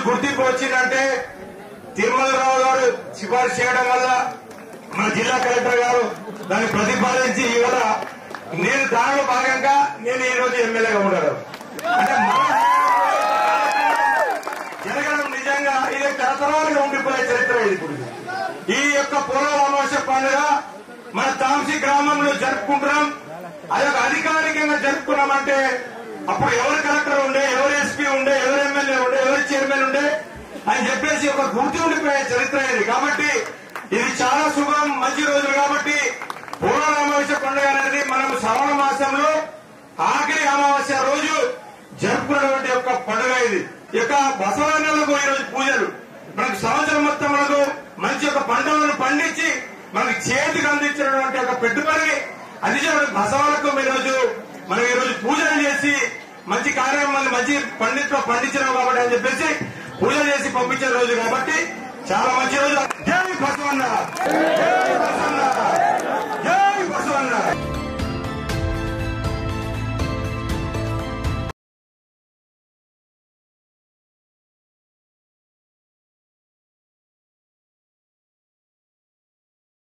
గుర్తింపు వచ్చిందంటే తిరుమలరావు గారు సిఫార్సు చేయడం వల్ల మన జిల్లా కలెక్టర్ గారు దాన్ని ప్రతిపాదించి ఇవాళ నేను దానిలో భాగంగా నేను ఈ రోజు ఎమ్మెల్యేగా ఉన్నాను. అంటే జరగడం నిజంగా ఇది తరతరాలుగా ఉండిపోయే చరిత్ర. ఇది ఇప్పుడు ఈ యొక్క పూర్వ అమావాస్య పండుగ మన తాంసీ గ్రామంలో జరుపుకుంటున్నాం. అదొక అధికారికంగా జరుపుకున్నామంటే అప్పుడు ఎవరు కలెక్టర్ ఉండే, ఎవరు ఎస్పీ ఉండే, ఎవరు ఎమ్మెల్యే ఉండే, ఎవరు చైర్మన్ ఉండే అని చెప్పేసి ఒక గుర్తు ఉండిపోయే చరిత్ర ఇది. కాబట్టి ఇది చాలా శుభం, మంచి రోజులు. కాబట్టి పూర్వ అమావాస్య పండుగ అనేది మనం శ్రావణ మాసంలో ఆఖరి అమావాస్య రోజు జరుపుకున్నటువంటి యొక్క పండుగ ఇది. ఈ యొక్క బసవన్నలకు ఈరోజు పూజలు మనకు సంవత్సరం మొత్తం మనకు మంచి యొక్క పంటలను పండించి మనకి చేతికి అందించినటువంటి ఒక పెట్టుబడి అందించిన బసవాలకు మనం ఈ రోజు పూజలు చేసి మంచి కార్యక్రమాలు మంచి పండించినాం కాబట్టి అని చెప్పేసి పూజలు చేసి పంపించే రోజు కాబట్టి చాలా మంచి రోజు. జై బసవన్న, జై బసవన్న.